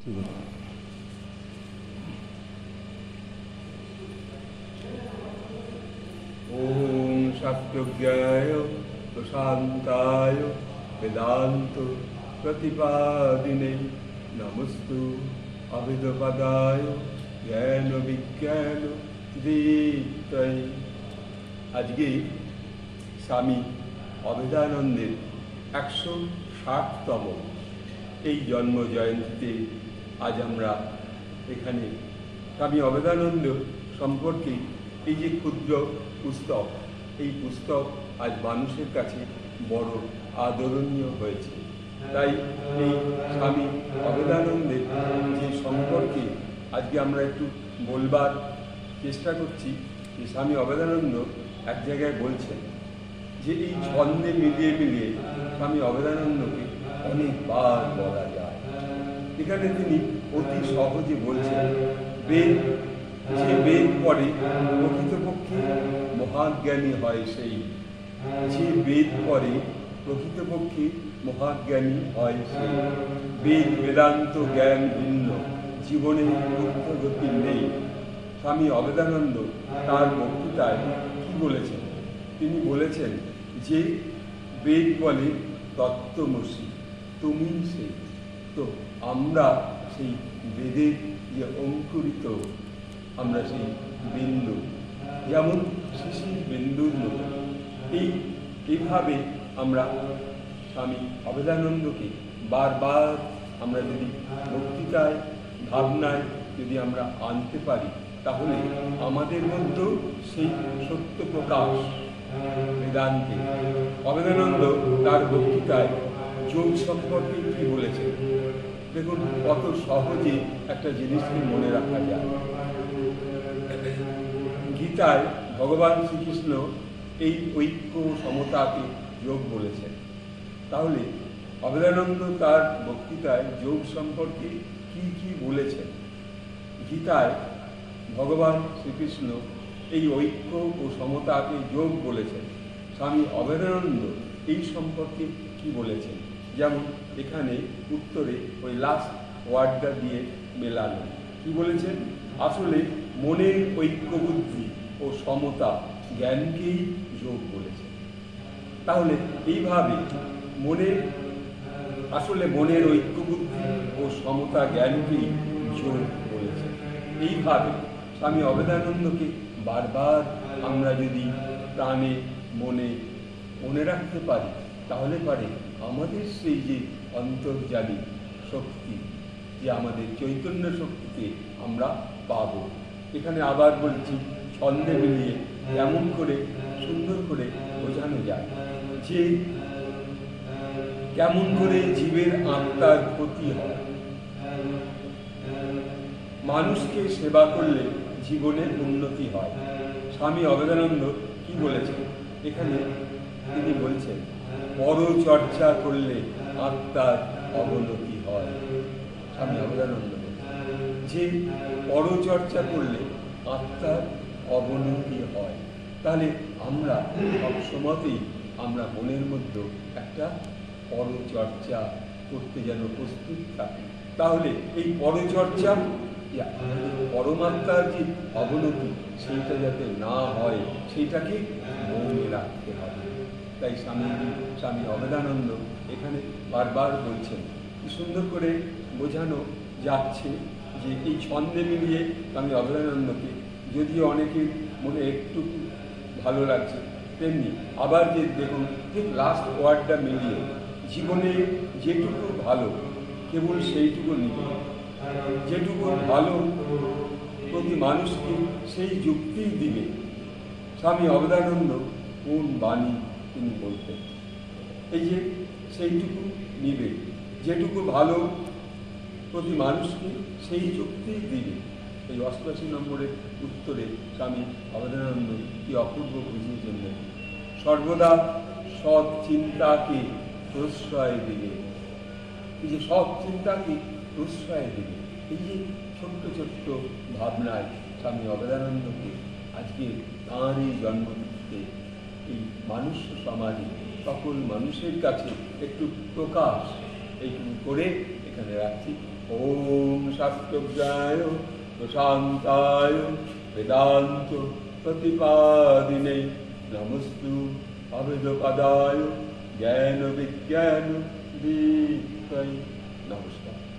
ঠিক আছে। ওম সত্যজ্ঞায় প্রশান্তায় বেদান্ত প্রতিপাদিনে নমস্তু অভিধপদায় জ্ঞান বিজ্ঞান দীপ্তয়ে। আজকে স্বামী অভেদানন্দের 160তম এই জন্ম জয়ন্তীতে আজ আমরা এখানে স্বামী অভেদানন্দ সম্পর্কে এই যে ক্ষুদ্র পুস্তক, এই পুস্তক আজ মানুষের কাছে বড় আদরণীয় হয়েছে। তাই এই স্বামী অভেদানন্দের যে সম্পর্কে আজকে আমরা একটু বলবার চেষ্টা করছি। যে স্বামী অভেদানন্দ এক জায়গায় বলছেন যে এই ছন্দে মিলিয়ে মিলিয়ে স্বামী অভেদানন্দকে অনেকবার বলা যায়। এখানে তিনি অতি সহজে বলছেন, বেদ যে বেদ পড়ে প্রকৃতপক্ষে মহাজ্ঞানী হয় সেই। যে বেদ পড়ে প্রকৃতপক্ষে মহাজ্ঞানী হয় সেই। বেদ বেদান্ত জ্ঞান ভিন্ন, জীবনে ঊর্ধ্বগতি নেই। স্বামী অভেদানন্দ তার বক্তৃতায় কি বলেছেন? তিনি বলেছেন যে বেদ বলে তত্ত্বমসি, তুমি সে। তো আমরা সেই বেদের যে অঙ্কুরিত, আমরা সেই বিন্দু, যেমন শিশির বিন্দুর মতো, এইভাবে আমরা স্বামী অভেদানন্দকে বারবার আমরা যদি বক্তৃতায় ভাবনায় যদি আমরা আনতে পারি, তাহলে আমাদের মধ্যেও সেই সত্য প্রকাশ বেদান্তে। অভেদানন্দ তার বক্তৃতায় যোগ সম্পর্কে কি বলেছেন দেখুন, কত সহজে একটা জিনিসকে মনে রাখা যায়। গীতায় ভগবান শ্রীকৃষ্ণ এই ঐক্য সমতাকে যোগ বলেছেন। তাহলে অভেদানন্দ তার বক্তৃতায় যোগ সম্পর্কে কি কি বলেছেন? গীতায় ভগবান শ্রীকৃষ্ণ এই ঐক্য ও সমতাকে যোগ বলেছেন। স্বামী অভেদানন্দ এই সম্পর্কে কি বলেছেন? যেমন এখানে উত্তরে ওই লাস্ট ওয়ার্ডটা দিয়ে মেলানো কি বলেছেন? আসলে মনের ঐক্য বুদ্ধি ও সমতা জ্ঞানকেই যোগ বলেছেন। তাহলে এইভাবে মনের ঐক্য বুদ্ধি ও সমতা জ্ঞানকেই যোগ বলেছেন। এইভাবে স্বামী অভেদানন্দকে বারবার আমরা যদি প্রাণে মনে রাখতে পারি, তাহলে পারে আমাদের সেই যে অন্তর্যামী শক্তি, যে আমাদের চৈতন্য শক্তিকে আমরা পাব। এখানে আবার বলছি, ছন্দে মিলিয়ে এমন করে সুন্দর করে বোঝানো যায় যে কেমন করে জীবের আত্মার ক্ষতি হয়। মানুষকে সেবা করলে জীবনের উন্নতি হয়। স্বামী অভেদানন্দ কি বলেছেন? এখানে তিনি বলছেন, পরচর্চা করলে আত্মার অবনতি হয়। স্বামী অভেদানন্দ যে পরচর্চা করলে আত্মার অবনতি হয়। তাহলে আমরা সবসময়তেই আমরা মনের মধ্যে একটা পরচর্চা করতে যেন প্রস্তুত থাকি। তাহলে এই পরচর্চা পরমাত্মার যে অবনতি, সেইটা যাতে না হয়, সেইটাকে মনে রাখতে হবে। তাই স্বামী অভেদানন্দ এখানে বারবার বলছেন, কি সুন্দর করে বোঝানো যাচ্ছে যে এই ছন্দে মিলিয়ে স্বামী অভেদানন্দকে যদিও অনেকের মনে একটু ভালো লাগছে, তেমনি আবার যে দেখুন ঠিক লাস্ট ওয়ার্ডটা মিলিয়ে জীবনে যেটুকু ভালো কেবল সেইটুকু নিবে, যেটুকু ভালো প্রতি মানুষকে সেই যুক্তিই দিবে। স্বামী অভেদানন্দ কোন বাণী তিনি বলতেন? এই যে সেইটুকু নিবে, যেটুকু ভালো প্রতি মানুষকে সেই যুক্তিই দিবে। এই 88 নম্বরের উত্তরে স্বামী অভেদানন্দ কি অপূর্ব বুঝিয়েছেন। সর্বদা সৎ চিন্তাকে প্রশ্রয় দিবে। এই যে সৎ চিন্তাকে প্রশ্রয় দিবে, এই যে ছোট্ট ছোট্ট ভাবনায় স্বামী অভেদানন্দকে আজকে তাঁর এই জন্মতিথিতে এই মানুষ সমাজে সকল মানুষের কাছে একটু প্রকাশ এইটুকু করে এখানে রাখছি। ওম শাস্ত্রজ্ঞায় প্রশান্তায় বেদান্ত প্রতিপাদিনে নমস্তু অভেদপদায় জ্ঞান বিজ্ঞান দীপ্তয়ে। নমস্কার।